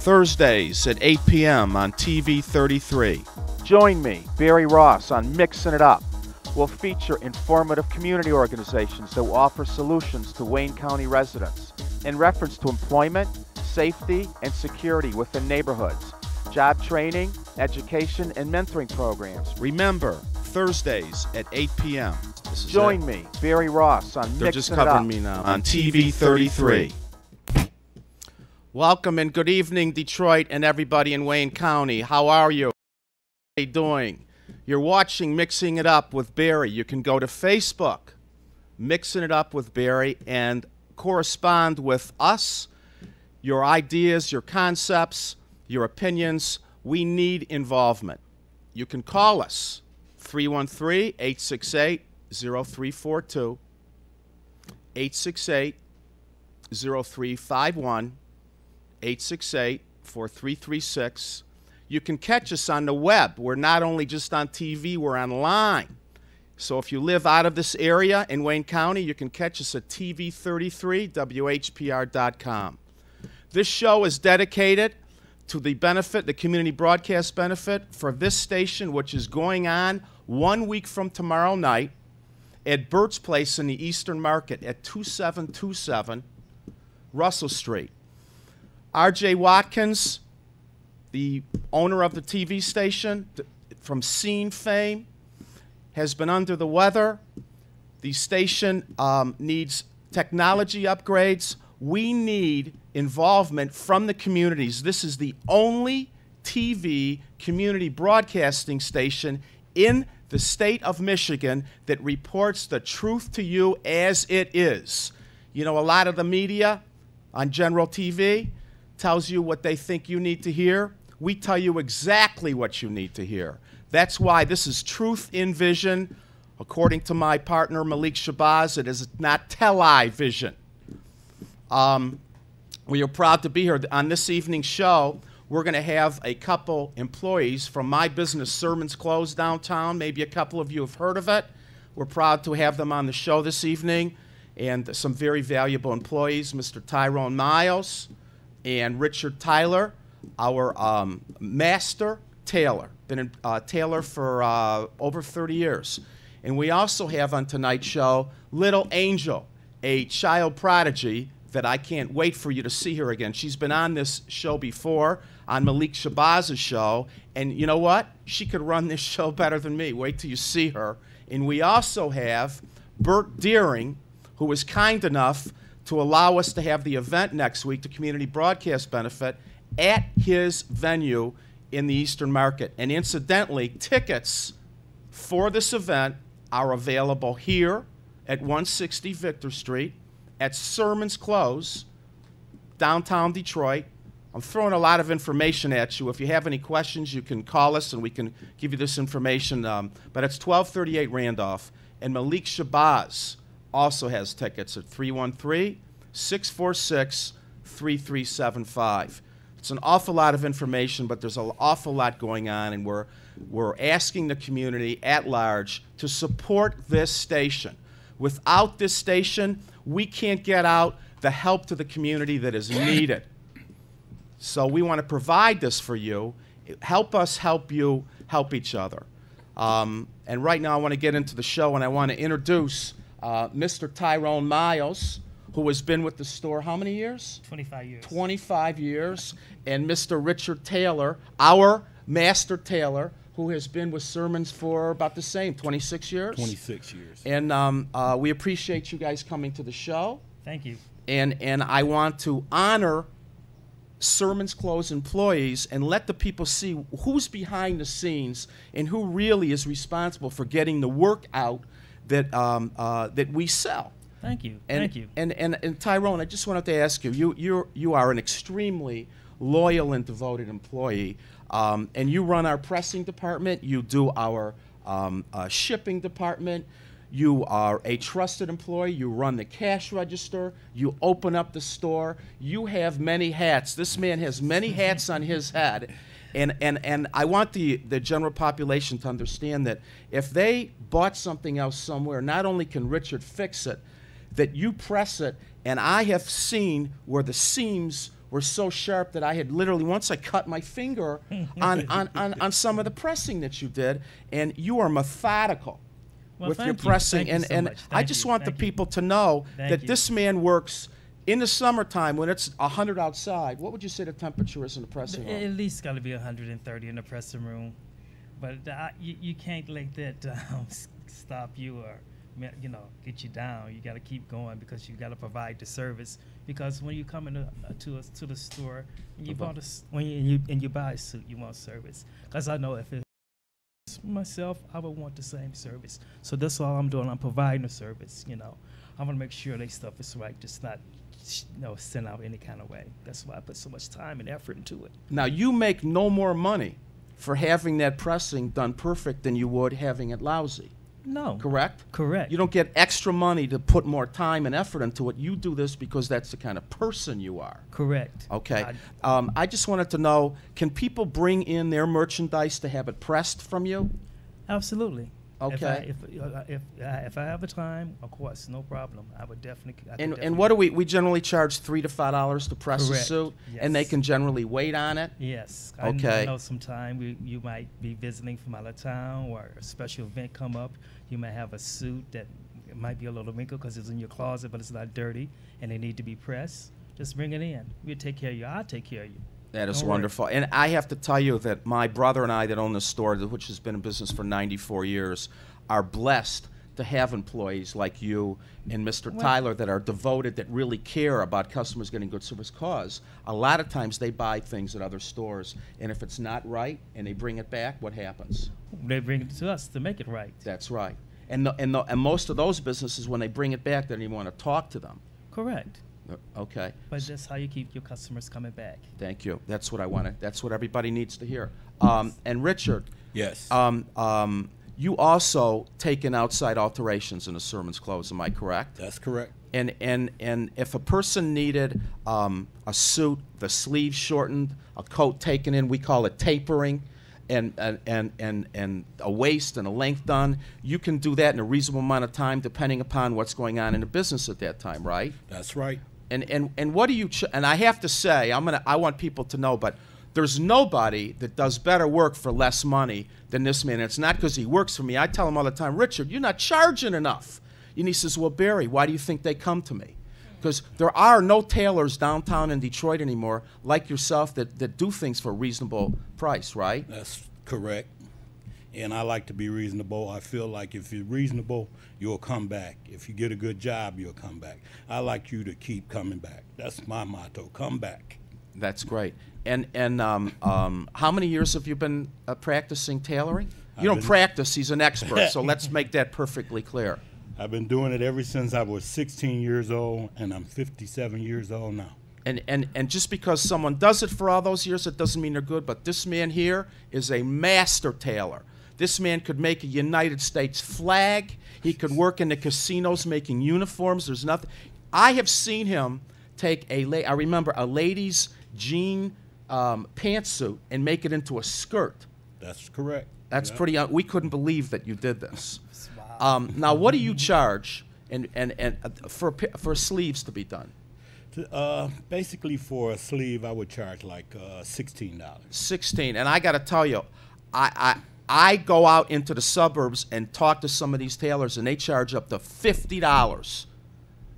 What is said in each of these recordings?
Thursdays at 8 p.m. on TV 33. Join me, Barry Ross, on Mixing It Up. We'll feature informative community organizations that will offer solutions to Wayne County residents in reference to employment, safety, and security within neighborhoods, job training, education, and mentoring programs. Remember, Thursdays at 8 p.m. Join me, Barry Ross, on They're Mixing just It covering Up me now on TV 33. Welcome and good evening, Detroit and everybody in Wayne County. How are you? How are you doing? You're watching Mixing It Up with Barry. You can go to Facebook, Mixing It Up with Barry, and correspond with us, your ideas, your concepts, your opinions. We need involvement. You can call us, 313-868-0342, 868-0351, 868-4336. You can catch us on the web. We're not only just on TV, we're online. So if you live out of this area in Wayne County, you can catch us at TV33WHPR.com. This show is dedicated to the benefit, the community broadcast benefit for this station, which is going on 1 week from tomorrow night at Burt's Place in the Eastern Market at 2727 Russell Street. R.J. Watkins, the owner of the TV station from Scene fame, has been under the weather. The station needs technology upgrades. We need involvement from the communities. This is the only TV community broadcasting station in the state of Michigan that reports the truth to you as it is. You know, a lot of the media on general TV tells you what they think you need to hear. We tell you exactly what you need to hear. That's why this is Truth in Vision. According to my partner, Malik Shabazz, it is not television. We are proud to be here. On this evening's show, we're going to have a couple employees from my business, Sermons Close downtown. Maybe a couple of you have heard of it. We're proud to have them on the show this evening. And some very valuable employees, Mr. Tyrone Miles and Richard Tyler, our master tailor. Been a tailor for over 30 years. And we also have on tonight's show Lil Angel, a child prodigy that I can't wait for you to see her again. She's been on this show before, on Malik Shabazz's show, and you know what? She could run this show better than me. Wait till you see her. And we also have Bert Deering, who was kind enough to allow us to have the event next week, the community broadcast benefit, at his venue in the Eastern Market. And incidentally, tickets for this event are available here at 160 Victor Street, at Sermons Close, downtown Detroit. I'm throwing a lot of information at you. If you have any questions, you can call us and we can give you this information. But it's 1238 Randolph. And Malik Shabazz also has tickets at 313-646-3375. It's an awful lot of information, but there's an awful lot going on, and we're asking the community at large to support this station. Without this station, we can't get out the help to the community that is needed. So we want to provide this for you. Help us help you help each other. And right now I want to get into the show, and I want to introduce Mr. Tyrone Miles, who has been with the store how many years? 25 years. 25 years. And Mr. Richard Taylor, our master tailor, who has been with Sermons for about the same, 26 years? 26 years. And we appreciate you guys coming to the show. Thank you. And I want to honor Sermons Close employees and let the people see who's behind the scenes and who really is responsible for getting the work out that, that we sell. Thank you. And, Thank you. And Tyrone, I just wanted to ask you, you are an extremely loyal and devoted employee. And you run our pressing department. You do our shipping department. You are a trusted employee. You run the cash register. You open up the store. You have many hats. This man has many hats on his head. And I want the general population to understand that if they bought something else somewhere, not only can Richard fix it, that you press it, and I have seen where the seams were so sharp that I had literally, once I cut my finger on some of the pressing that you did, and you are methodical with your pressing. And I just want the people to know that this man works in the summertime when it's 100 outside. What would you say the temperature is in the pressing room? At least got to be 130 in the pressing room. But you can't let that stop you or get you down. You got to keep going because you got to provide the service. Because when you come into to the store and you buy a suit, you want service. Because I know if it's myself, I would want the same service. So that's all I'm doing. I'm providing a service. I want to make sure their stuff is right, just not send out any kind of way. That's why I put so much time and effort into it. Now you make no more money for having that pressing done perfect than you would having it lousy. No. Correct? Correct. You don't get extra money to put more time and effort into it. You do this because that's the kind of person you are. Correct. Okay. I just wanted to know, can people bring in their merchandise to have it pressed from you? Absolutely. Okay. If I have the time, of course, no problem. I would definitely. And what do we generally charge $3 to $5 to press Correct. a suit, Yes. and they can generally wait on it. Yes. Okay. I know sometime you might be visiting from out of town or a special event come up. You might have a suit that it might be a little wrinkled because it's in your closet, but it's not dirty, and they need to be pressed. Just bring it in. We'll take care of you. I'll take care of you. That is wonderful. And I have to tell you that my brother and I that own the store, which has been in business for 94 years, are blessed to have employees like you and Mr. Tyler that are devoted, that really care about customers getting good service. Because a lot of times they buy things at other stores, and if it's not right and they bring it back, what happens? They bring it to us to make it right. That's right. And most of those businesses, when they bring it back, they don't even want to talk to them. Correct. Okay. But that's how you keep your customers coming back. Thank you. That's what I wanted. That's what everybody needs to hear. And Richard. Yes. You also take in outside alterations in a sermon's clothes. Am I correct? That's correct. And if a person needed a suit, the sleeves shortened, a coat taken in, we call it tapering, and a waist and a length done, you can do that in a reasonable amount of time, depending upon what's going on in the business at that time, right? That's right. And what do you? And I have to say, I want people to know, but there's nobody that does better work for less money than this man. And it's not because he works for me. I tell him all the time, Richard, you're not charging enough. And he says, well, Barry, why do you think they come to me? Because there are no tailors downtown in Detroit anymore like yourself that do things for a reasonable price, right? That's correct. And I like to be reasonable. I feel like if you're reasonable, you'll come back. If you get a good job, you'll come back. I like you to keep coming back. That's my motto, come back. That's great. And how many years have you been practicing tailoring? You don't practice, he's an expert, so let's make that perfectly clear. I've been doing it ever since I was 16 years old, and I'm 57 years old now. And just because someone does it for all those years, it doesn't mean they're good, but this man here is a master tailor. This man could make a United States flag. He could work in the casinos making uniforms. There's nothing. I have seen him take I remember a lady's jean pantsuit and make it into a skirt. That's correct. That's yep. pretty. We couldn't believe that you did this. Wow. Now, what do you charge for sleeves to be done? Basically, for a sleeve, I would charge like $16. 16, and I got to tell you, I go out into the suburbs and talk to some of these tailors, and they charge up to $50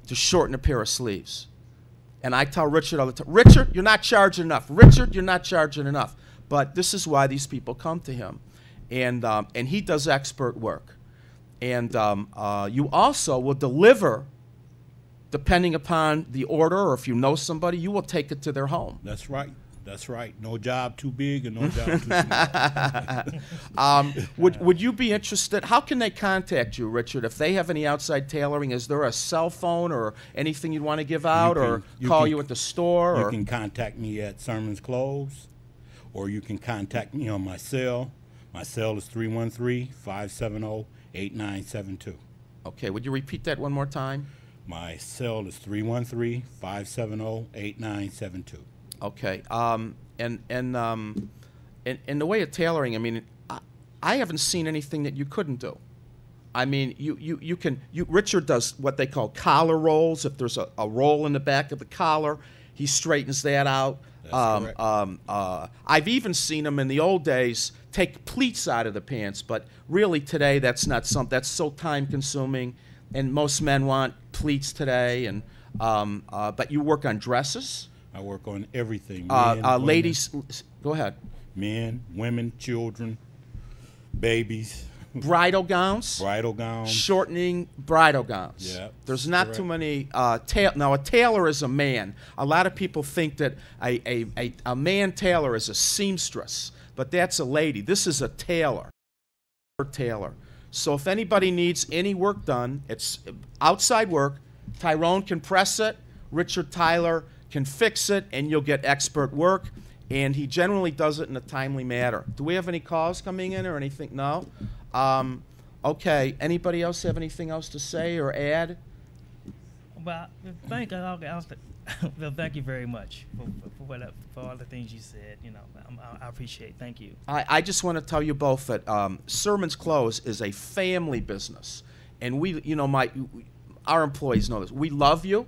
to shorten a pair of sleeves. And I tell Richard all the time, Richard, you're not charging enough. Richard, you're not charging enough. But this is why these people come to him. And he does expert work. And you also will deliver, depending upon the order, or if you know somebody, you will take it to their home. That's right. That's right. No job too big and no job too small. Would you be interested? How can they contact you, Richard, if they have any outside tailoring? Is there a cell phone or anything you'd want to give out, or call you at the store? You can contact me at Sermon's Clothes, or you can contact me on my cell. My cell is 313-570-8972. Okay. Would you repeat that one more time? My cell is 313-570-8972. Okay, and the way of tailoring, I mean, I haven't seen anything that you couldn't do. I mean, Richard does what they call collar rolls. If there's a roll in the back of the collar, he straightens that out. That's correct. I've even seen him in the old days take pleats out of the pants, but really today that's not something that's so time consuming, and most men want pleats today. And but you work on dresses. I work on everything. Men, Ladies, go ahead. men, women, children, babies, Bridal gowns. bridal gowns. Shortening bridal gowns. Yeah, There's not correct. too many. Now, a tailor is a man. A lot of people think that a man tailor is a seamstress, but that's a lady. This is a tailor. So if anybody needs any work done, it's outside work. Tyrone can press it. Richard Tyler can fix it, and you'll get expert work. And he generally does it in a timely manner. Do we have any calls coming in or anything? No? Okay. Anybody else have anything else to say or add? Well, thank you very much for all the things you said. You know, I appreciate it. Thank you. I just want to tell you both that Sermons Close is a family business. And we, you know, our employees know this. We love you.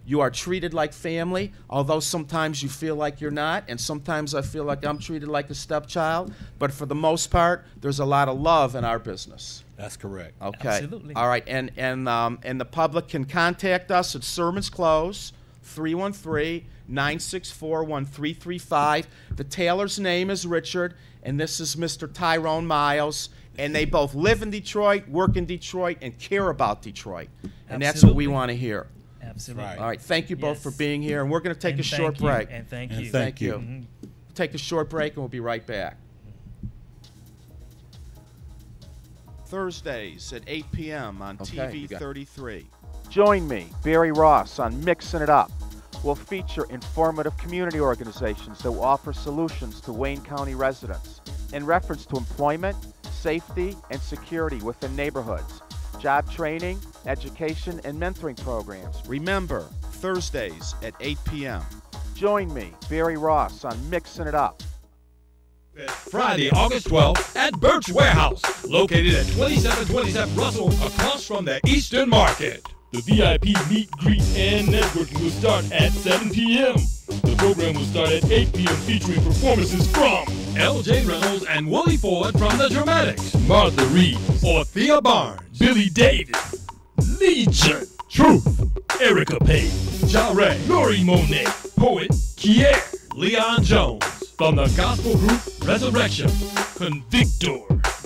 You are treated like family, although sometimes you feel like you're not, and sometimes I feel like I'm treated like a stepchild. But for the most part, there's a lot of love in our business. That's correct. Okay. Absolutely. All right. And the public can contact us at Sermons Close, 313-964-1335. The tailor's name is Richard, and this is Mr. Tyrone Miles. And they both live in Detroit, work in Detroit, and care about Detroit. And that's what we Absolutely. want to hear. Absolutely. Right. All right. Thank you both Yes. for being here. And we're going to take And a short thank you, break. And thank And you. thank you. Mhm. Take a short break, and we'll be right back. Thursdays at 8 p.m. on Okay, you TV got it. 33. Join me, Barry Ross, on Mixing It Up. We'll feature informative community organizations that will offer solutions to Wayne County residents in reference to employment, safety, and security within neighborhoods, job training, education, and mentoring programs. Remember, Thursdays at 8 p.m. Join me, Barry Ross, on Mixing It Up. Friday, August 12th at Birch Warehouse, located at 2727 Russell, across from the Eastern Market. The VIP meet, greet, and networking will start at 7 p.m. The program will start at 8 p.m. featuring performances from L.J. Reynolds and Willie Ford from the Dramatics, Martha Reed, Orthea Barnes, Billy Davis, Legion, Truth, Erica Page, Ja Ray, Lori Monet, Poet Kier, Leon Jones, from the gospel group Resurrection, Convictor,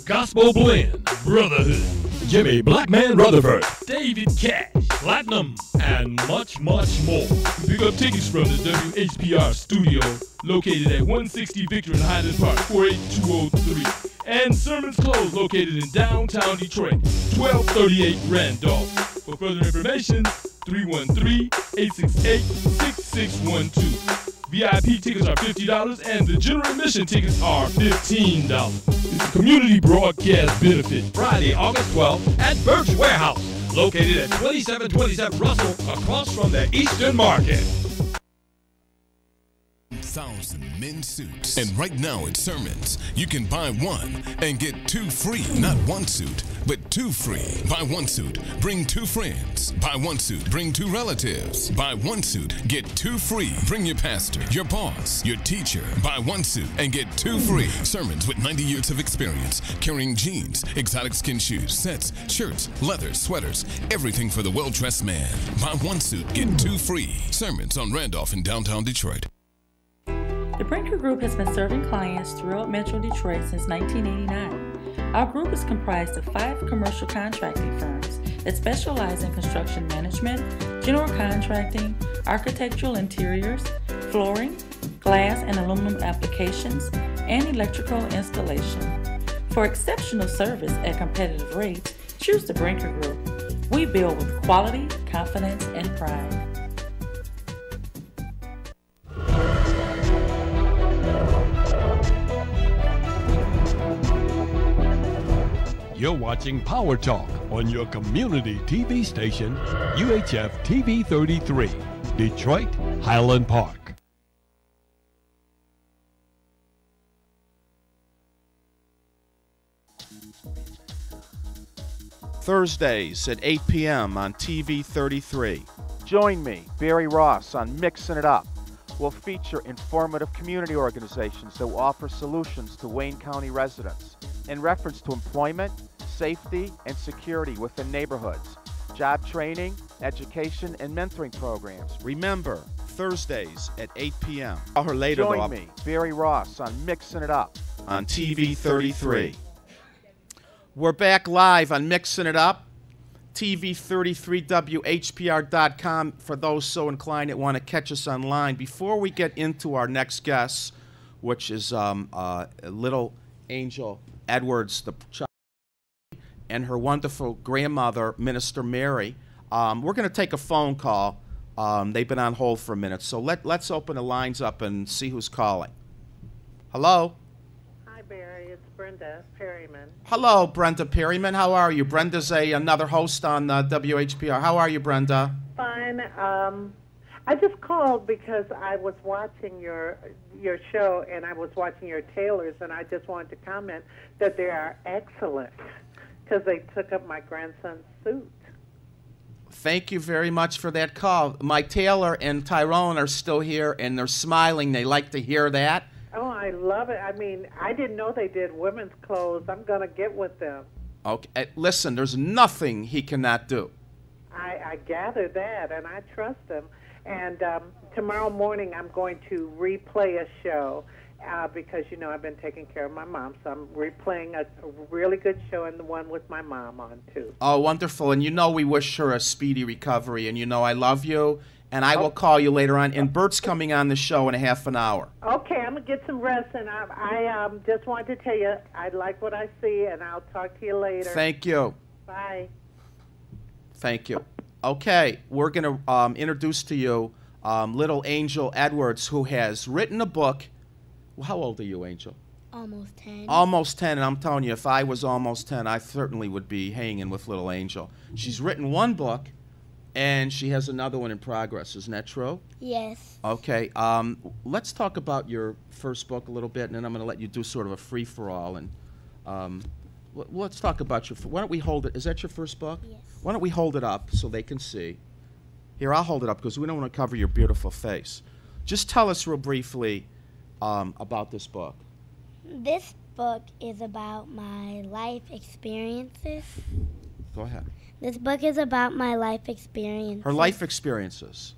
Gospel Blend, Brotherhood, Jimmy Blackman Rutherford, David Cash, Platinum, and much, much more. Pick up tickets from the WHPR studio located at 160 Victor in Highland Park, 48203. And Sermons Close located in downtown Detroit, 1238 Randolph. For further information, 313-868-6612. VIP tickets are $50 and the general admission tickets are $15. It's a community broadcast benefit. Friday, August 12th at Birch Warehouse, located at 2727 Russell, across from the Eastern Market. 1,000 men's suits. And right now at Sermons, you can buy one and get two free. Not one suit, but two free. Buy one suit, bring two friends. Buy one suit, bring two relatives. Buy one suit, get two free. Bring your pastor, your boss, your teacher. Buy one suit and get two free. Sermons with 90 years of experience, carrying jeans, exotic skin shoes, sets, shirts, leather, sweaters, everything for the well-dressed man. Buy one suit, get two free. Sermons on Randolph in downtown Detroit. The Brinker Group has been serving clients throughout Metro Detroit since 1989. Our group is comprised of 5 commercial contracting firms that specialize in construction management, general contracting, architectural interiors, flooring, glass and aluminum applications, and electrical installation. For exceptional service at competitive rates, choose the Brinker Group. We build with quality, confidence, and pride. You're watching Power Talk on your community TV station, UHF TV 33, Detroit, Highland Park. Thursdays at 8 p.m. on TV 33. Join me, Barry Ross, on Mixing It Up. We'll feature informative community organizations that will offer solutions to Wayne County residents in reference to employment, safety, and security within neighborhoods, job training, education, and mentoring programs. Remember, Thursdays at 8 p.m. Call her later, Join me, Barry Ross, on Mixing It Up on TV 33. We're back live on Mixing It Up, TV33WHPR.com for those so inclined that want to catch us online. Before we get into our next guest, which is Lil Angel Edwards, the child, and her wonderful grandmother, Minister Mary, we're going to take a phone call. They've been on hold for a minute, so let's open the lines up and see who's calling. Hello? Hi, Barry. It's Brenda Perryman. Hello, Brenda Perryman. How are you? Brenda's another host on WHPR. How are you, Brenda? Fine. I just called because I was watching your show, and I was watching your tailors, and I just wanted to comment that they are excellent because they took up my grandson's suit. Thank you very much for that call. My tailor and Tyrone are still here, and they're smiling. They like to hear that. Oh, I love it. I mean, I didn't know they did women's clothes. I'm going to get with them. Okay, listen, there's nothing he cannot do. I gather that, and I trust him. And tomorrow morning I'm going to replay a show because, you know, I've been taking care of my mom. So I'm replaying a really good show and the one with my mom on, too. Oh, wonderful. And you know we wish her a speedy recovery. And you know I love you. And I will call you later on. And Bert's coming on the show in a half an hour. Okay, I'm going to get some rest. And I just wanted to tell you I like what I see, and I'll talk to you later. Thank you. Bye. Thank you. Okay, we're going to introduce to you Lil Angel Edwards, who has written a book. How old are you, Angel? Almost 10. Almost 10, and I'm telling you, if I was almost 10, I certainly would be hanging with Lil Angel. She's written one book, and she has another one in progress. Isn't that true? Yes. Okay, let's talk about your first book a little bit, and then I'm going to let you do sort of a free-for-all. And let's talk about your. Why don't we hold it? Is that your first book? Yes. Why don't we hold it up so they can see? Here, I'll hold it up because we don't want to cover your beautiful face. Just tell us real briefly about this book. This book is about my life experiences. Go ahead. This book is about my life experiences. Her life experiences.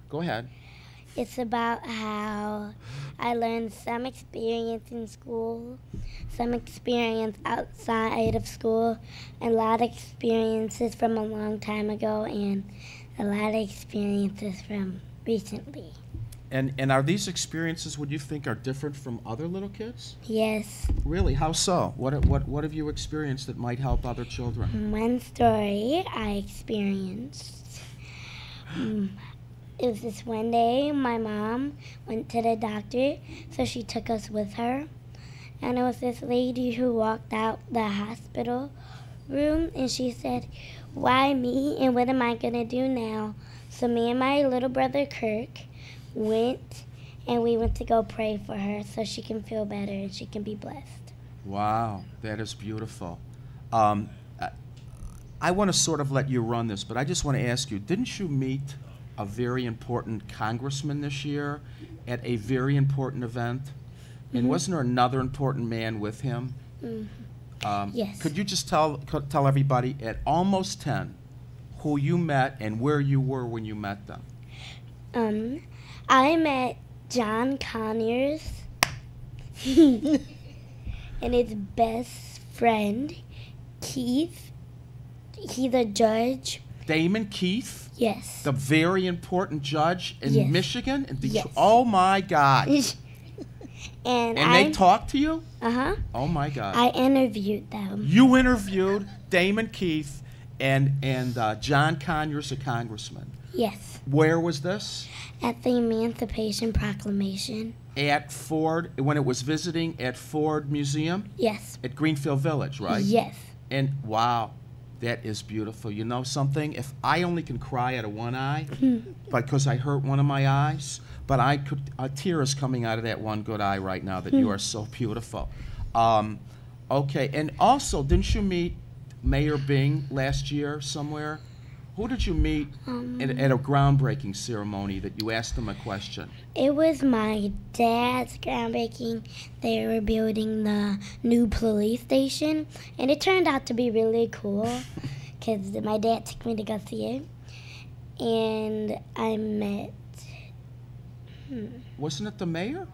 Go ahead. It's about how I learned some experience in school, some experience outside of school, and a lot of experiences from a long time ago, and a lot of experiences from recently. And are these experiences, would you think, are different from other little kids? Yes. Really? How so? What have you experienced that might help other children? One story I experienced. It was this one day my mom went to the doctor, so she took us with her. And it was this lady who walked out the hospital room, and she said, "Why me, and what am I going to do now?" So me and my little brother Kirk went, and we went to go pray for her so she can feel better and she can be blessed. Wow, that is beautiful. I want to sort of let you run this, but I just want to ask you, didn't you meet a very important congressman this year at a very important event? And wasn't there another important man with him? Yes. Could you just tell everybody at almost 10 who you met and where you were when you met them? I met John Conyers and his best friend, Keith. He's a judge. Damon Keith? Yes. The very important judge in Yes. Michigan? Yes. Oh, my God. And they talked to you? Uh-huh. Oh, my God. I interviewed them. You interviewed Damon Keith and John Conyers, a congressman. Yes. Where was this? At the Emancipation Proclamation. At Ford, when it was visiting at Ford Museum? Yes. At Greenfield Village, right? Yes. And wow, that is beautiful. You know something? If I only can cry out of one eye because I hurt one of my eyes, but I could, a tear is coming out of that one good eye right now that you are so beautiful. Okay, and also, didn't you meet Mayor Bing last year somewhere? Who did you meet at a groundbreaking ceremony that you asked him a question? It was my dad's groundbreaking. They were building the new police station, and it turned out to be really cool because my dad took me to go see it. And I met... Wasn't it the mayor?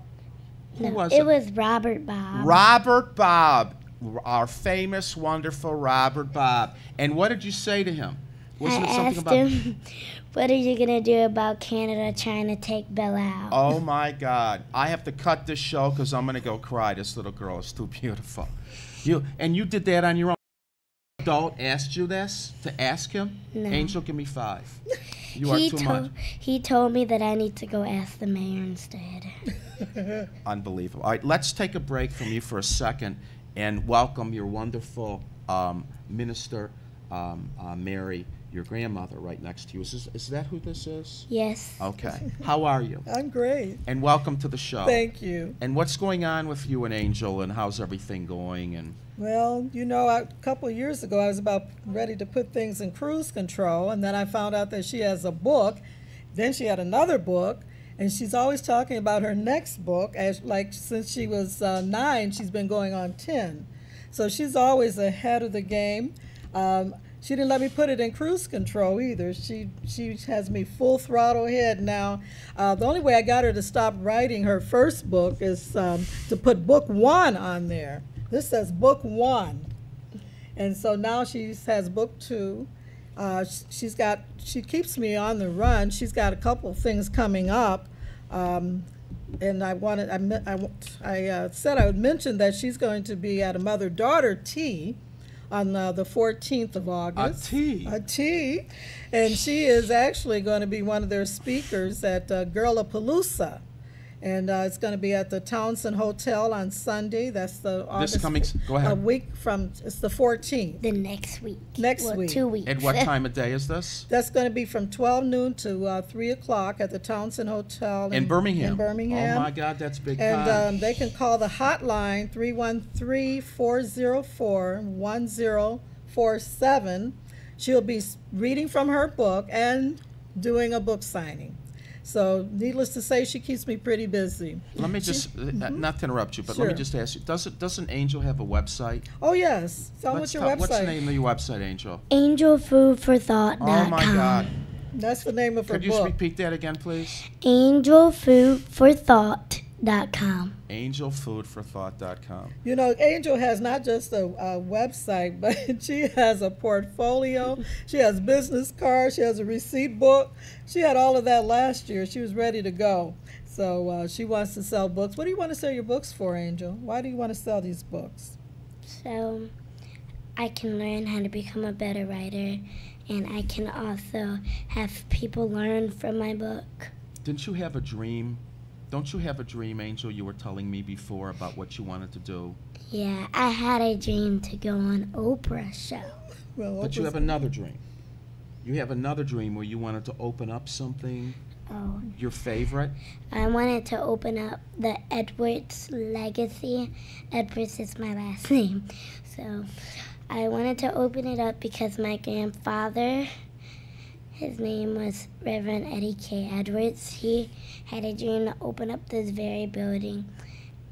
Who No, was it was Robert Bob. Robert Bob, our famous, wonderful Robert Bob. And what did you say to him? Wasn't I it something asked about... him, what are you going to do about Canada trying to take Bill out? Oh, my God. I have to cut this show because I'm going to go cry. This little girl is too beautiful. You did that on your own? Adult asked you this to ask him? No. Angel, give me 5. You are too much. He told me that I need to go ask the mayor instead. Unbelievable. All right, let's take a break from you for a second and welcome your wonderful minister, Mary, your grandmother, right next to you. Is that who this is? Yes. Okay. How are you? I'm great. And welcome to the show. Thank you. And what's going on with you and Angel, and how's everything going? And Well, you know, a couple of years ago, I was about ready to put things in cruise control, and then I found out that she has a book. Then she had another book, and she's always talking about her next book. Since she was 9, she's been going on 10. So she's always ahead of the game. She didn't let me put it in cruise control either. She has me full throttle ahead now. The only way I got her to stop writing her first book is to put book 1 on there. This says book 1. And so now she has book 2. She keeps me on the run. She's got a couple of things coming up. And I said I would mention that she's going to be at a mother-daughter tea on the 14th of August. A tea. And she is actually going to be one of their speakers at Girlapalooza. And it's going to be at the Townsend Hotel on Sunday. That's the August. Go ahead. A week from, it's the 14th. The next week. Next week. 2 weeks. at what time of day is this? That's going to be from 12 noon to 3 o'clock at the Townsend Hotel In Birmingham. In Birmingham. Oh my God, that's big time. And they can call the hotline 313-404-1047. She'll be reading from her book and doing a book signing. So, needless to say, she keeps me pretty busy. Let me just, not to interrupt you, but Sure. let me just ask you, doesn't Angel have a website? Oh, yes. Tell me what's your website. What's the name of your website, Angel? AngelFoodForThought.com. Oh my God. That's the name of her Could you book. repeat that again, please? AngelFoodForThought.com. AngelFoodForThought.com. You know, Angel has not just a website, but she has a portfolio. She has business cards. She has a receipt book. She had all of that last year. She was ready to go. So she wants to sell books. What do you want to sell your books for, Angel? Why do you want to sell these books? So I can learn how to become a better writer, and I can also have people learn from my book. Didn't you have a dream? Don't you have a dream, Angel? You were telling me before about what you wanted to do. Yeah, I had a dream to go on Oprah's show. Well, But you have another dream. You have another dream where you wanted to open up something. Oh. Your favorite? I wanted to open up the Edwards Legacy. Edwards is my last name. So I wanted to open it up because my grandfather, his name was Reverend Eddie K. Edwards. He had a dream to open up this very building.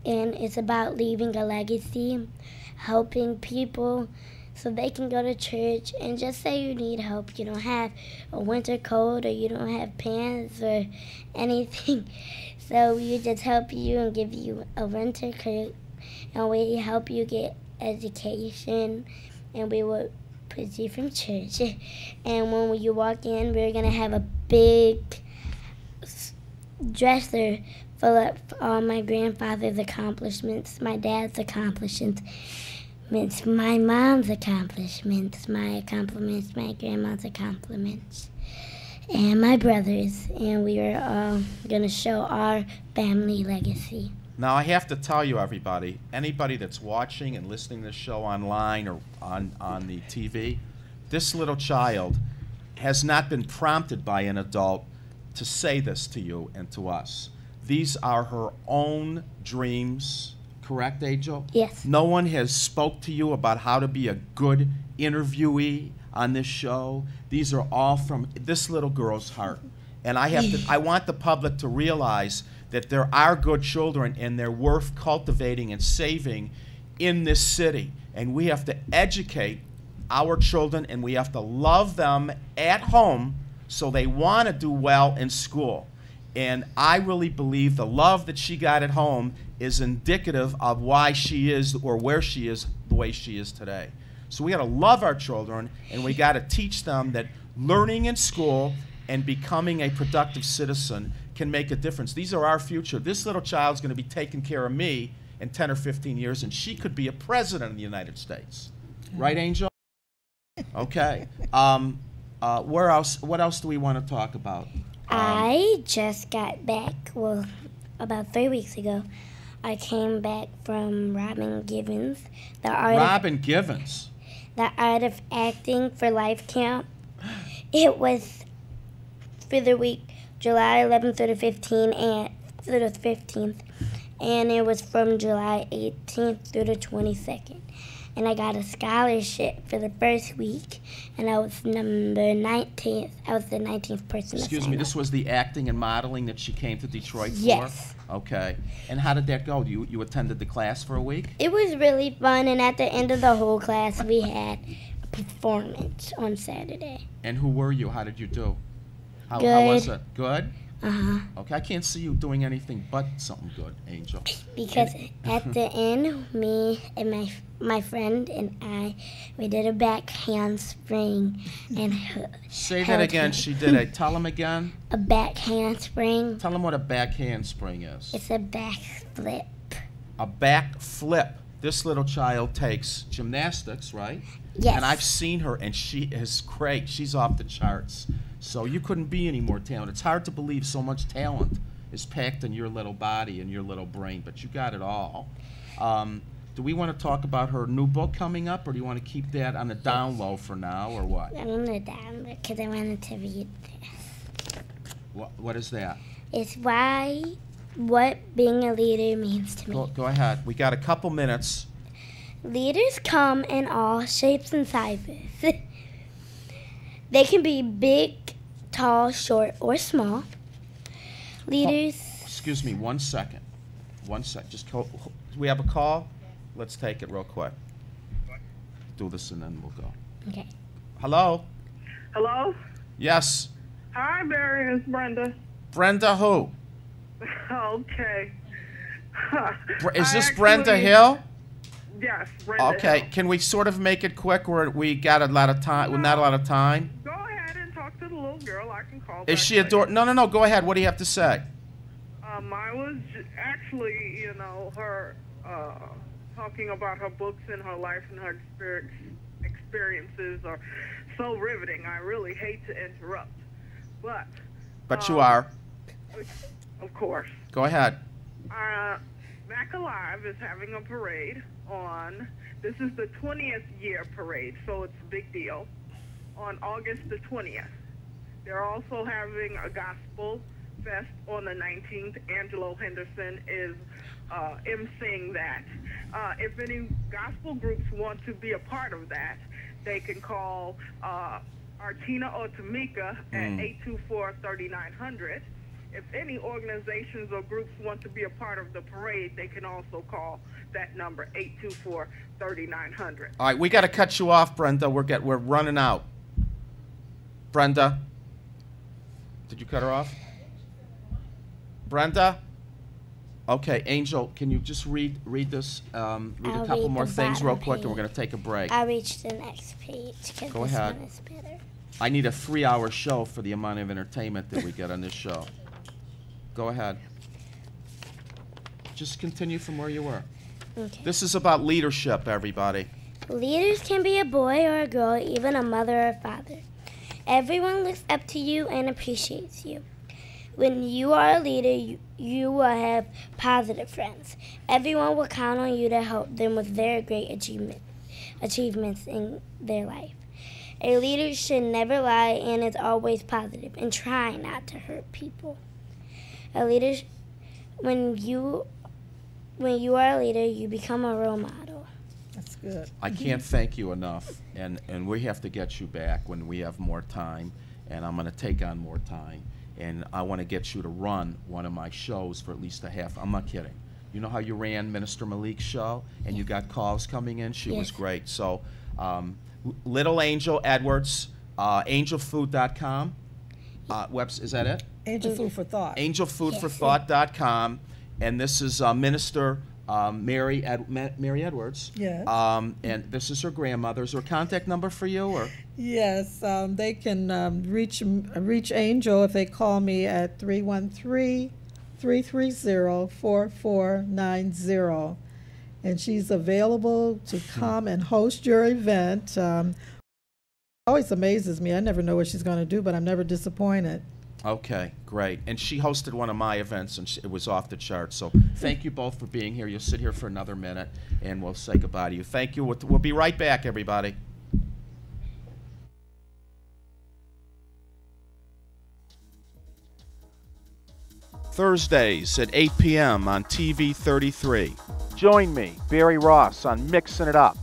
And it's about leaving a legacy, helping people so they can go to church and just say you need help. You don't have a winter coat or you don't have pants or anything. So we just help you and give you a winter coat, and we help you get education, and we will put you from church. And when you walk in, we're going to have a big dresser full of all my grandfather's accomplishments, my dad's accomplishments, my mom's accomplishments, my accomplishments, my grandma's accomplishments, and my brother's. And we are all going to show our family legacy. Now, I have to tell you, everybody, anybody that's watching and listening to this show online or on the TV, this little child has not been prompted by an adult to say this to you and to us. These are her own dreams, Correct, Angel? Yes. No one has spoke to you about how to be a good interviewee on this show. These are all from this little girl's heart. And I want the public to realize that there are good children and they're worth cultivating and saving in this city. And we have to educate our children and we have to love them at home so they want to do well in school. And I really believe the love that she got at home is indicative of why she is or where she is the way she is today. So we got to love our children and we got to teach them that learning in school and becoming a productive citizen can make a difference. These are our future. This little child's going to be taking care of me in 10 or 15 years, and she could be a president of the United States. Right, Angel? Okay. Where else? What else do we want to talk about? I just got back, well, about 3 weeks ago. I came back from Robin Givens, the Art of Acting for Life camp. It was for the week July 11th through the 15th, and it was from July 18th through the 22nd. And I got a scholarship for the first week, and I was number 19th. I was the 19th person. Excuse me, this was the acting and modeling that she came to Detroit for? Yes. Okay. And how did that go? You attended the class for a week? It was really fun, and at the end of the whole class, we had a performance on Saturday. And who were you? How did you do? How was it? Good? Uh-huh. Okay, I can't see you doing anything but something good, Angel. Because at the end, me and my friend and I, we did a back handspring and say that again. She did a. Tell them again. A back handspring. Tell them what a back handspring is. It's a back flip. A back flip. This little child takes gymnastics, right? Yes. And I've seen her, and she is great. She's off the charts. So you couldn't be any more talented. It's hard to believe so much talent is packed in your little body and your little brain, but you got it all. Do we want to talk about her new book coming up, or do you want to keep that on the down low for now, or what? I'm on the down low because I wanted to read this. What is that? It's what being a leader means to me. Go ahead. We got a couple minutes. Leaders come in all shapes and sizes. They can be big, tall, short, or small. Leaders... Excuse me, 1 second. 1 sec. Just do we have a call? Let's take it real quick. Do this and then we'll go. Okay. Hello? Hello? Yes. Hi, Barry. It's Brenda. Brenda who? Okay. Is this Brenda Hill? Yes, Brenda Okay, Hill. can we sort of make it quick where we got a lot of time? Well, not a lot of time. Go ahead and talk to the little girl. I can call Is back she later. No. Go ahead. What do you have to say? I was actually, her talking about her books and her life and her experiences are so riveting. I really hate to interrupt, but. But you are. Of course. Go ahead. Back Alive is having a parade on, this is the 20th year parade, so it's a big deal, on August the 20th. They're also having a gospel fest on the 19th. Angelo Henderson is emceeing that. If any gospel groups want to be a part of that, they can call Artina or Tamika at 824-3900. If any organizations or groups want to be a part of the parade, they can also call that number, 824-3900. All right, we got to cut you off, Brenda. We're running out. Brenda, did you cut her off? Brenda? Okay, Angel, can you just read this? Read a couple more things real quick, and we're going to take a break. I'll reach the next page because Go this ahead. one is better. I need a 3-hour show for the amount of entertainment that we get on this show. Go ahead. Just continue from where you were. Okay. This is about leadership, everybody. Leaders can be a boy or a girl, even a mother or a father. Everyone looks up to you and appreciates you. When you are a leader, you will have positive friends. Everyone will count on you to help them with their great achievements in their life. A leader should never lie and is always positive and try not to hurt people. A leader, when you when you are a leader, you become a role model. That's good. I can't thank you enough, and we have to get you back when we have more time, and I'm going to take on more time, and I want to get you to run one of my shows for at least a half. I'm not kidding. You know how you ran Minister Malik's show, and you got calls coming in? She was great. So, Lil Angel Edwards, angelfood.com. Is that it? Angel Food for Thought. Angelfoodforthought.com, and this is Minister Mary Edwards. Yes. And this is her grandmother. Is there a contact number for you, or? Yes, they can reach Angel if they call me at 313-330-4490. And she's available to come and host your event. Always amazes me. I never know what she's going to do, but I'm never disappointed. Okay, great. And she hosted one of my events, and it was off the charts. So thank you both for being here. You'll sit here for another minute, and we'll say goodbye to you. Thank you. We'll be right back, everybody. Thursdays at 8 p.m. on TV 33. Join me, Barry Ross, on Mixing It Up.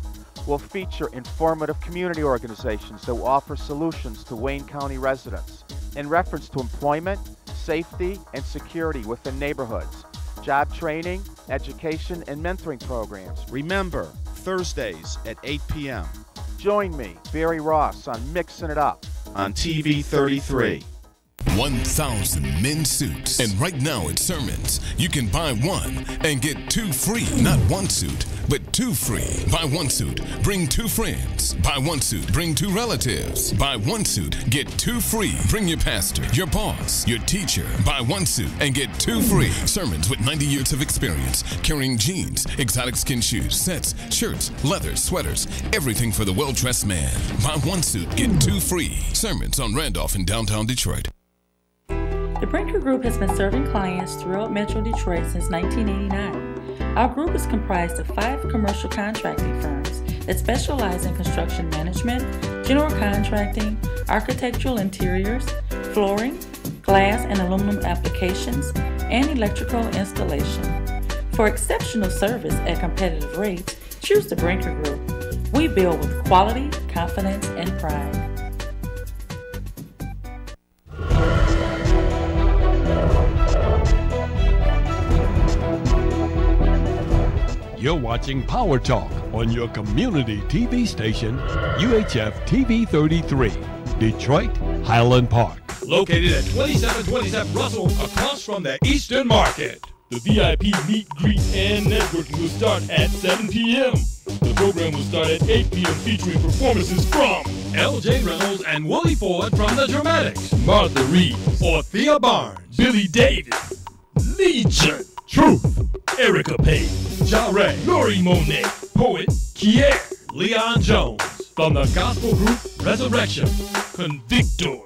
We'll feature informative community organizations that will offer solutions to Wayne County residents in reference to employment, safety, and security within neighborhoods, job training, education, and mentoring programs. Remember, Thursdays at 8 p.m. Join me, Barry Ross, on Mixing It Up on TV 33. 1,000 men's suits. And right now at Sermons, you can buy one and get two free. Not one suit, but two free. Buy one suit, bring two friends. Buy one suit, bring two relatives. Buy one suit, get two free. Bring your pastor, your boss, your teacher. Buy one suit and get two free. Sermons with 90 years of experience, carrying jeans, exotic skin shoes, sets, shirts, leathers, sweaters, everything for the well-dressed man. Buy one suit, get two free. Sermons on Randolph in downtown Detroit. The Brinker Group has been serving clients throughout Metro Detroit since 1989. Our group is comprised of 5 commercial contracting firms that specialize in construction management, general contracting, architectural interiors, flooring, glass and aluminum applications, and electrical installation. For exceptional service at competitive rates, choose the Brinker Group. We build with quality, confidence, and pride. You're watching Power Talk on your community TV station, UHF TV 33, Detroit, Highland Park. Located at 2727 Russell, across from the Eastern Market. The VIP meet, greet, and networking will start at 7 p.m. The program will start at 8 p.m. featuring performances from L.J. Reynolds and Willie Ford from The Dramatics, Martha Reed, Orthea Barnes, Billy Davis, Legion, Truth, Erica Payne, Jarre, Lori Monet, Poet, Kier, Leon Jones, from the gospel group Resurrection, Convictor,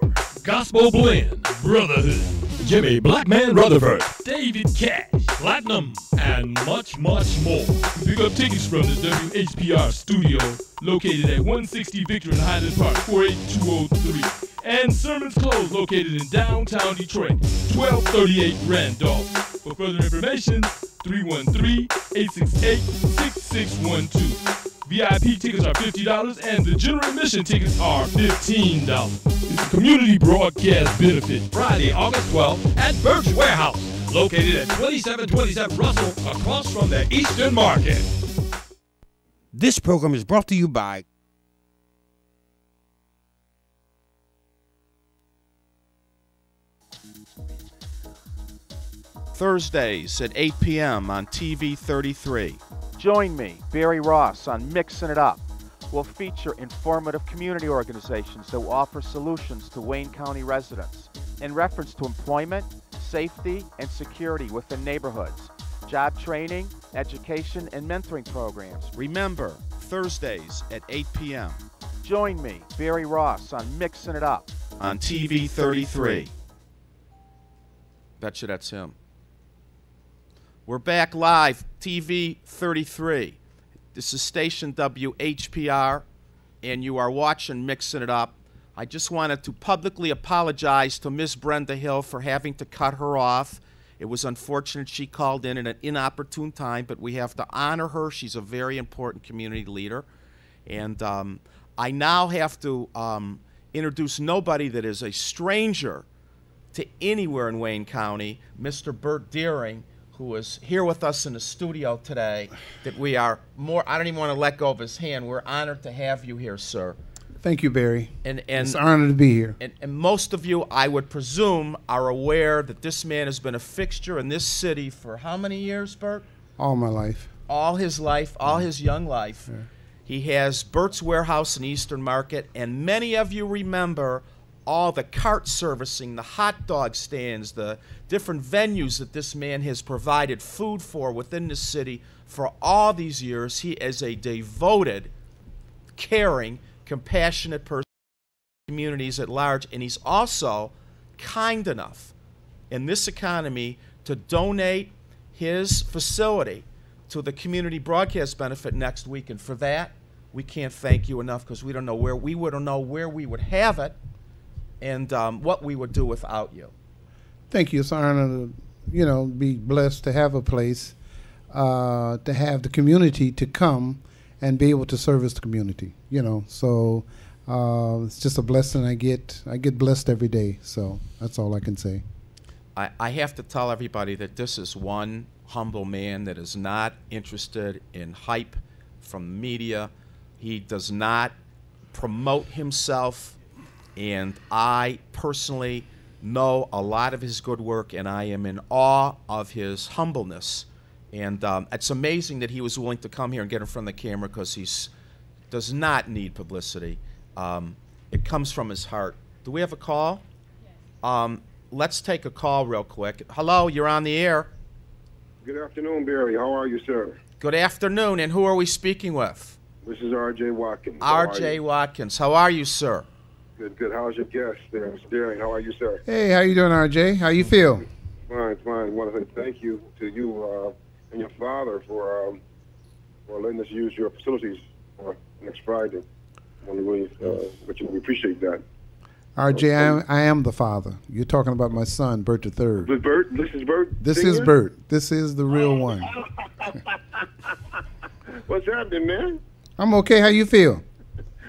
Gospel Blend, Brotherhood, Jimmy Blackman Rutherford, David Cash, Platinum, and much, much more. Pick up tickets from the WHPR studio located at 160 Victor in Highland Park, 48203. And Sermons Close located in downtown Detroit, 1238 Randolph. For further information, 313-868-6612. VIP tickets are $50 and the general admission tickets are $15. It's a community broadcast benefit. Friday, August 12th at Birch Warehouse, located at 2727 Russell, across from the Eastern Market. This program is brought to you by Thursdays at 8 p.m. on TV 33. Join me, Barry Ross, on Mixing It Up. We'll feature informative community organizations that will offer solutions to Wayne County residents in reference to employment, safety, and security within neighborhoods, job training, education, and mentoring programs. Remember, Thursdays at 8 p.m. Join me, Barry Ross, on Mixing It Up on TV 33. Bet you that's him. We're back live, TV 33. This is station WHPR, and you are watching Mixing It Up. I just wanted to publicly apologize to Miss Brenda Hill for having to cut her off. It was unfortunate she called in at an inopportune time, but we have to honor her. She's a very important community leader. And I now have to introduce nobody that is a stranger to anywhere in Wayne County, Mr. Bert Deering, who is here with us in the studio today, that we are more, I don't even want to let go of his hand. We're honored to have you here, sir. Thank you, Barry. And it's an honor to be here. And most of you, I would presume, are aware that this man has been a fixture in this city for how many years, Bert? All my life. All his life, all his young life. Yeah. He has Bert's Warehouse in Eastern Market, and many of you remember all the cart servicing, the hot dog stands, the different venues that this man has provided food for within the city for all these years. He is a devoted, caring, compassionate person to communities at large, and he's also kind enough in this economy to donate his facility to the community broadcast benefit next week. And for that, we can't thank you enough, because we don't know where we would have it and what we would do without you. Thank you. It's an honor to, be blessed to have a place, to have the community to come and be able to service the community, So it's just a blessing I get. I get blessed every day, so that's all I can say. I have to tell everybody that this is one humble man that is not interested in hype from the media. He does not promote himself, and I personally know a lot of his good work, and I am in awe of his humbleness. And it's amazing that he was willing to come here and get in front of the camera, because he does not need publicity. It comes from his heart. Do we have a call? Yes. Let's take a call real quick. Hello, you're on the air. Good afternoon, Barry. How are you, sir? Good afternoon, and who are we speaking with? This is R.J. Watkins. R.J. Watkins. How are you, sir? Good, good. How's your guest there, Mr. Deering? How are you, sir? Hey, how you doing, R.J.? How you feel? Fine, fine. I want to say thank you to you and your father for letting us use your facilities next Friday. I want to really we appreciate that. R.J., I am the father. You're talking about my son, Bert III. Bert? This is Bert? This is Bert. This is the real one. What's happening, man? I'm okay. How you feel?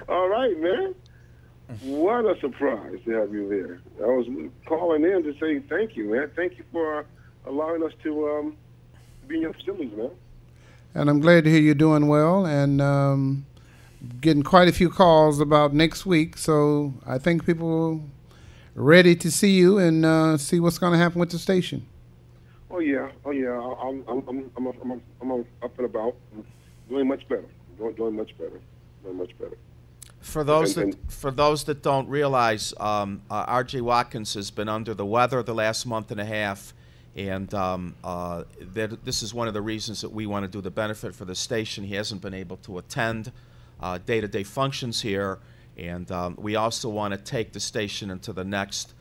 All right, man. What a surprise to have you there. I was calling in to say thank you, man. Thank you for allowing us to be in your facilities, man. And I'm glad to hear you're doing well, and getting quite a few calls about next week. So I think people are ready to see you and see what's going to happen with the station. Oh yeah. I'm up and about. I'm doing much better. Doing much better. For those that don't realize, R.J. Watkins has been under the weather the last month and a half, and this is one of the reasons that we want to do the benefit for the station. He hasn't been able to attend day-to-day functions here, and we also want to take the station into the next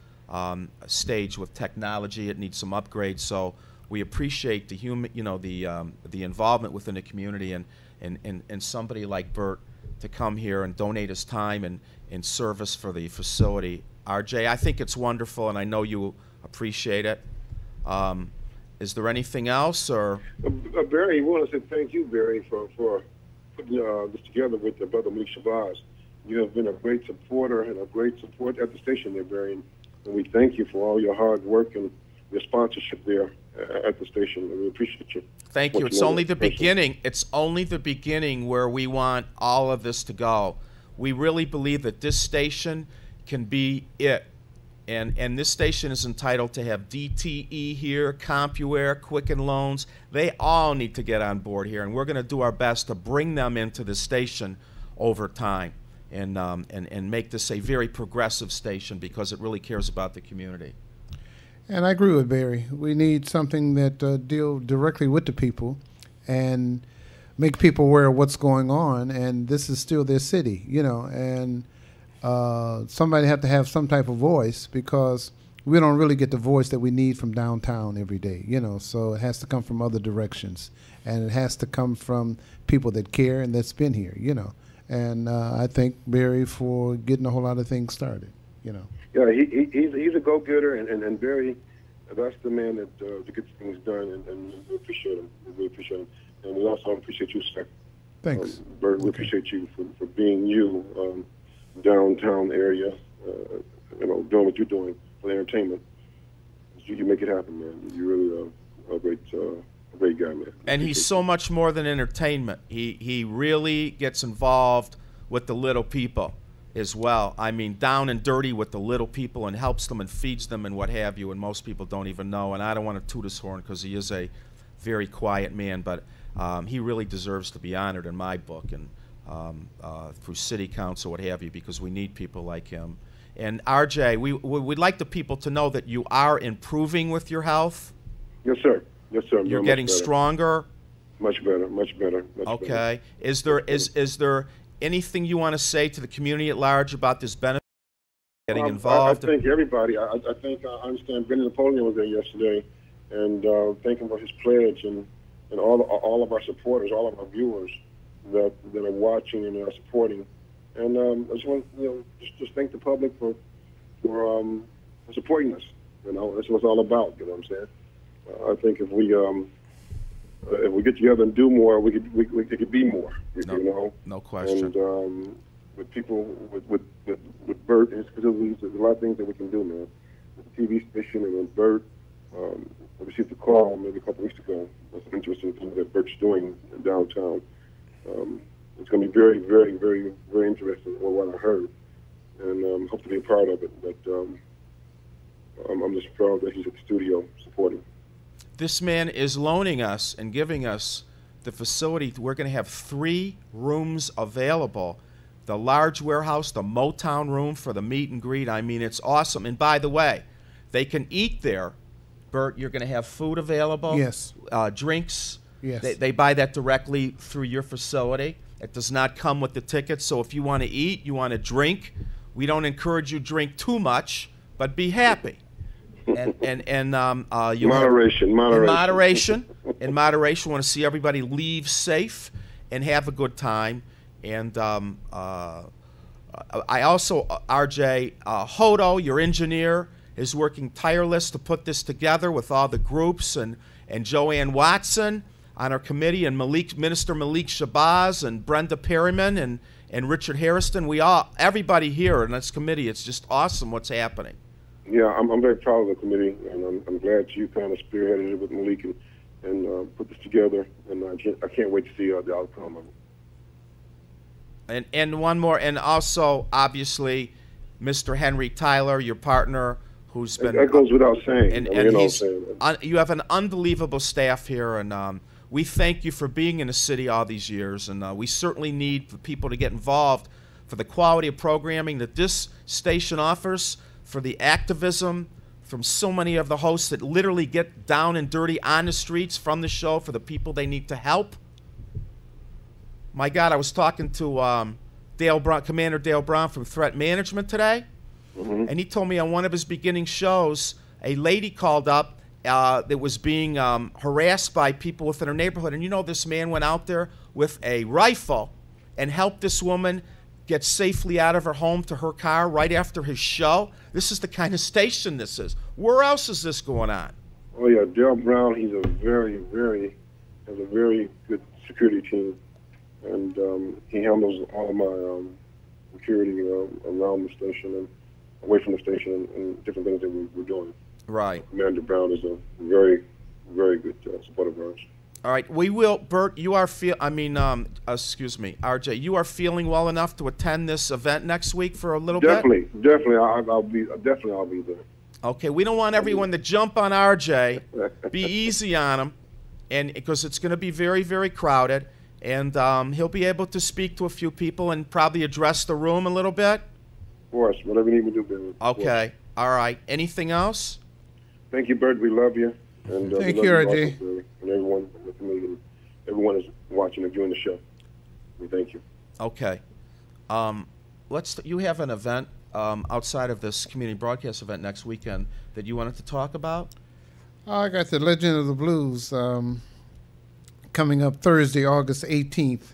stage with technology. It needs some upgrades, so we appreciate the the involvement within the community, and somebody like Bert to come here and donate his time and service for the facility. RJ, I think it's wonderful, and I know you appreciate it. Is there anything else, or? Barry, we want to say thank you, Barry, for putting this together with your brother Malik Shabazz. You have been a great supporter and a great support at the station there, Barry, and we thank you for all your hard work and your sponsorship there at the station. We appreciate you. Thank you. It's only the beginning. It's only the beginning where we want all of this to go. We really believe that this station can be it. And this station is entitled to have DTE here, CompuAir, Quicken Loans. They all need to get on board here, and we're going to do our best to bring them into the station over time and make this a very progressive station, because it really cares about the community. And I agree with Barry. We need something that deal directly with the people and make people aware of what's going on. And this is still their city, and somebody have to have some type of voice, because we don't really get the voice that we need from downtown every day, So it has to come from other directions, and it has to come from people that care and that's been here, And I thank Barry for getting a whole lot of things started, Yeah, he's a go-getter, and Barry That's the man that gets things done, and we appreciate him. We really appreciate him. And we also appreciate you, sir. Thanks. Bert, we appreciate you for being you, downtown area, doing what you're doing for the entertainment. You make it happen, man. You're really a great guy, man. And he's so much more than entertainment. He really gets involved with the little people as well. I mean, down and dirty with the little people, and helps them and feeds them and what have you, and most people don't even know. And I don't want to toot his horn because he is a very quiet man, but he really deserves to be honored in my book, and through city council, what have you, because we need people like him. And RJ, we'd like the people to know that you are improving with your health. Yes, sir. Yes, sir. You're getting stronger. Much better. Much better. Okay. Is there anything you want to say to the community at large about this benefit? Getting involved. I think everybody. I think I understand. Benny Napoleon was there yesterday, and thank him for his pledge, and all of our supporters, all of our viewers that are watching and are supporting. And I just want just thank the public for supporting us. That's what it's all about. You know what I'm saying? I think if we get together and do more, we could be more. No question. And with people with Bert and his facilities, there's a lot of things that we can do, man. With the TV station and with Bert, I received a call maybe a couple weeks ago. That's an interesting thing that Bert's doing in downtown. It's going to be very, very, very, very interesting what I heard, and hope to be a part of it. But I'm just proud that he's at the studio supporting. This man is loaning us and giving us the facility. We're going to have 3 rooms available. The large warehouse, the Motown room for the meet and greet. I mean, it's awesome. And by the way, they can eat there. Bert, you're going to have food available. Yes. Drinks. Yes. They buy that directly through your facility. It does not come with the tickets. So if you want to eat, you want to drink, we don't encourage you to drink too much, but be happy. In moderation. In moderation. Want to see everybody leave safe and have a good time. And I also, RJ, Hodo, your engineer, is working tireless to put this together with all the groups, and Joanne Watson on our committee, and Minister Malik Shabazz, and Brenda Perryman, and Richard Harrison. Everybody here in this committee, it's just awesome what's happening. Yeah, I'm very proud of the committee, and I'm glad you kind of spearheaded it with Malik and put this together, and I can't wait to see the outcome of it. And one more, and also, obviously, Mr. Henry Tyler, your partner, who's been... That goes without saying. And you have an unbelievable staff here, and we thank you for being in the city all these years, and we certainly need the people to get involved for the quality of programming that this station offers, for the activism from so many of the hosts that literally get down and dirty on the streets from the show for the people they need to help. My God, I was talking to Commander Dale Brown from Threat Management today, and he told me on one of his beginning shows, a lady called up that was being harassed by people within her neighborhood. And this man went out there with a rifle and helped this woman get safely out of her home to her car right after his show. This is the kind of station this is. Where else is this going on? Oh yeah, Dale Brown, he's has a very good security team, and he handles all of my security around the station and away from the station and different things that we're doing. Right. Commander Brown is a very good supporter of ours. All right, we will, Bert. You are RJ. You are feeling well enough to attend this event next week for a little bit. Definitely, I'll be there. Okay, we don't want everyone to jump on RJ. Be easy on him, and because it's going to be very, very crowded, and he'll be able to speak to a few people and probably address the room a little bit. Of course, whatever you need me to do, Billy. Okay, all right. Anything else? Thank you, Bert. We love you. And thank you, RJ. And everyone with me, and everyone is watching and viewing the show. We thank you. Okay. You have an event outside of this community broadcast event next weekend that you wanted to talk about? I got the Legend of the Blues coming up Thursday, August 18th,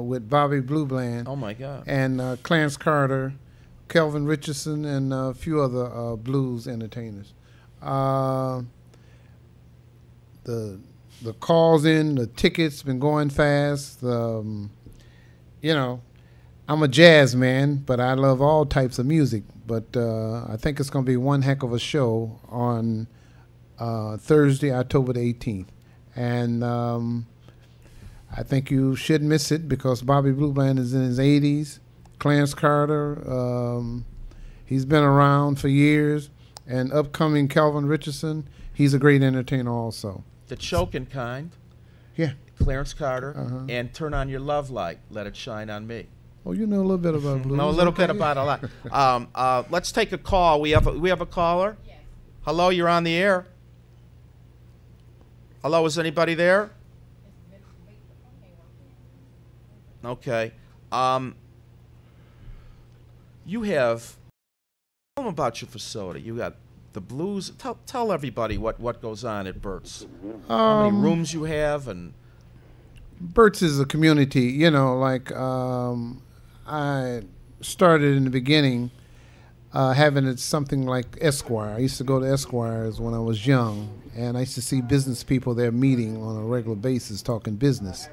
with Bobby Blue Bland. Oh my God! And Clarence Carter, Kelvin Richardson, and a few other blues entertainers. The calls in, the tickets been going fast. You know, I'm a jazz man, but I love all types of music. But I think it's going to be one heck of a show on Thursday, October the 18th. And I think you shouldn't miss it because Bobby Blue Bland is in his 80s. Clarence Carter, he's been around for years. And upcoming Calvin Richardson, he's a great entertainer also. The choking kind. Yeah. Clarence Carter. And Turn On Your Love Light, Let It Shine on Me. Oh, you know a little bit about blues. Know a little bit about a lot. Let's take a call. We have a caller. Yes. Hello, you're on the air. Hello, is anybody there? Okay. You have. Tell them about your facility. You got the blues. Tell everybody what goes on at Burt's. How many rooms you have and. Burt's is a community. You know, like I started in the beginning having it something like Esquire. I used to go to Esquire's when I was young, and I used to see business people there meeting on a regular basis, talking business.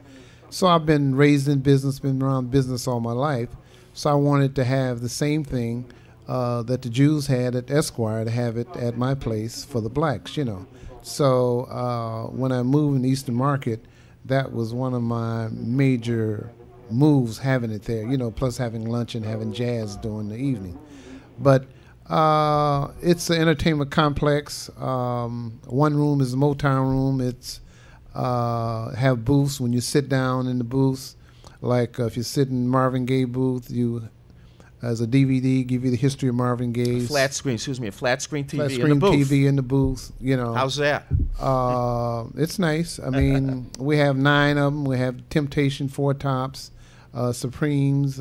So I've been raised in business, been around business all my life. So I wanted to have the same thing that the Jews had at Esquire, to have it at my place for the blacks, you know. So when I moved in the Eastern Market, that was one of my major moves, having it there, you know, plus having lunch and having jazz during the evening. But it's an entertainment complex. One room is a Motown room. It's have booths. When you sit down in the booths, like if you sit in Marvin Gaye booth, you as a DVD give you the history of Marvin Gaye. A flat screen TV flat screen in the booth. TV in the booth. You know. How's that? It's nice. I mean, we have 9 of them. We have Temptation, Four Tops, Supremes,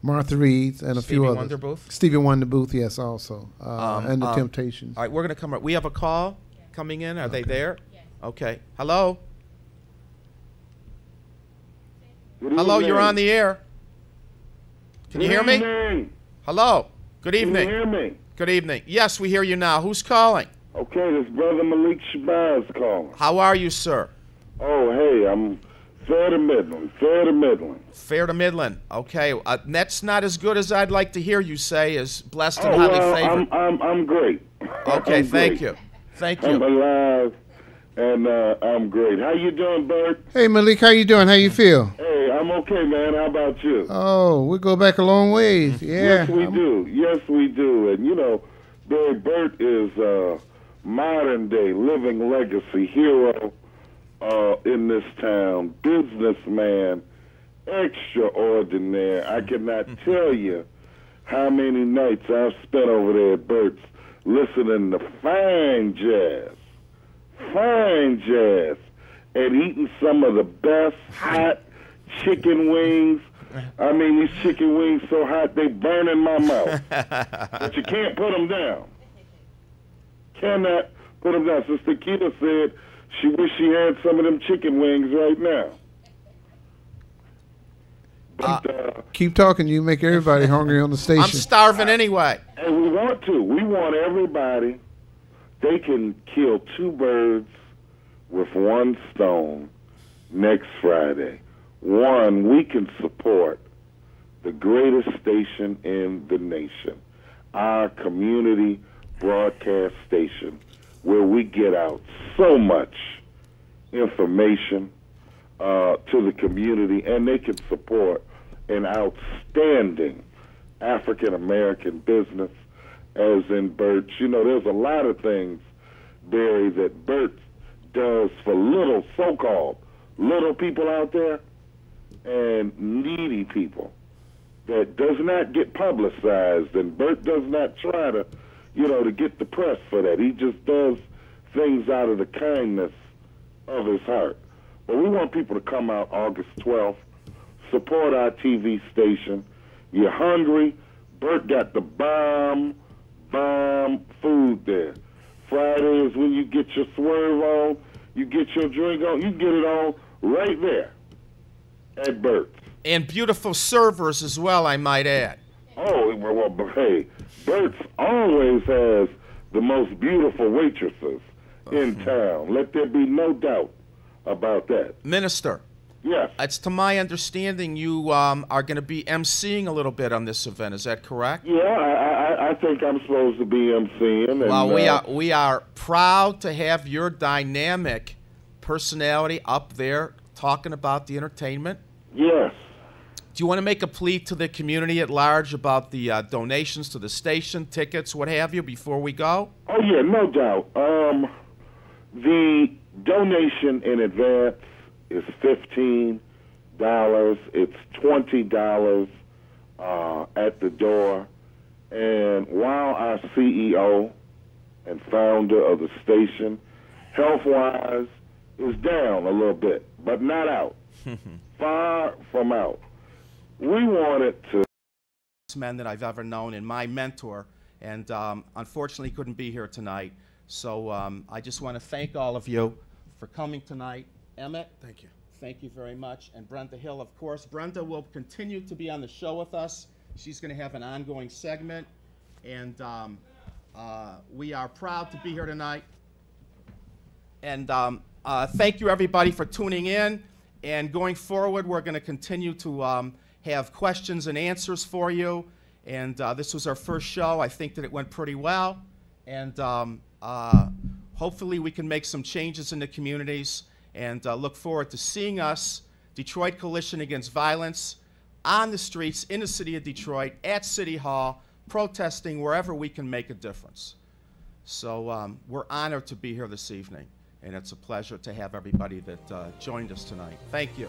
Martha Reed, and a few others. Wonder booth? Stevie Wonder booth, yes, also, and the Temptations. All right, we're going to come. We have a call coming in. Are they there? Yes. Okay. Hello. Hello, you're on the air. Can you hear me? Hello. Good evening. Can you hear me? Good evening. Yes, we hear you now. Who's calling? Okay, this brother Malik Shabazz calling. How are you, sir? Oh, hey, I'm fair to middling. Fair to Midland. Okay, that's not as good as I'd like to hear you say. As blessed and highly favored. I'm great. Okay, I'm thank great. you. Thank you. I'm alive, and I'm great. How you doing, Bert? Hey, Malik, how you doing? How you feel? Hey, I'm okay, man. How about you? Oh, we go back a long ways. Yeah. Yes, we do. Yes, we do. And, you know, Barry Burt is a modern-day living legacy hero in this town, businessman, extraordinaire. I cannot tell you how many nights I've spent over there at Burt's listening to fine jazz, and eating some of the best hot chicken wings. I mean, these chicken wings so hot they burn in my mouth, but you can't put them down. Cannot put them down. Sister Keita said she wish she had some of them chicken wings right now. But, keep talking. You make everybody hungry on the station. I'm starving anyway. And we want to. We want everybody. They can kill 2 birds with 1 stone next Friday. 1, we can support the greatest station in the nation, our community broadcast station, where we get out so much information to the community, and they can support an outstanding African-American business as in Burt's. You know, there's a lot of things, Barry, that Burt's does for little, so-called little people out there and needy people that does not get publicized, and Burt does not try to, you know, to get the press for that. He just does things out of the kindness of his heart. But we want people to come out August 12th, support our TV station. You're hungry? Burt got the bomb food there. Friday is when you get your swerve on, you get your drink on, you get it on right there at Burt's. And beautiful servers as well, I might add. Oh, well, but hey, Bert's always has the most beautiful waitresses in town. Let there be no doubt about that. Minister. Yes. It's to my understanding you are going to be emceeing a little bit on this event. Is that correct? Yeah, I think I'm supposed to be emceeing. And, Well, we are proud to have your dynamic personality up there talking about the entertainment. Yes. Do you want to make a plea to the community at large about the donations to the station, tickets, what have you, before we go? Oh, yeah, no doubt. The donation in advance is $15. It's $20 at the door. And while our CEO and founder of the station, health-wise, is down a little bit, but not out. Far from out. We wanted to... ...men that I've ever known and my mentor, and unfortunately couldn't be here tonight. So I just want to thank all of you for coming tonight. Emmett. Thank you. Thank you very much. And Brenda Hill, of course. Brenda will continue to be on the show with us. She's going to have an ongoing segment. And we are proud to be here tonight. And thank you, everybody, for tuning in. And going forward, we're going to continue to have questions and answers for you. And this was our first show. I think that it went pretty well. And hopefully we can make some changes in the communities and look forward to seeing us, Detroit Coalition Against Violence, on the streets in the city of Detroit, at City Hall, protesting wherever we can make a difference. So we're honored to be here this evening, and it's a pleasure to have everybody that joined us tonight. Thank you.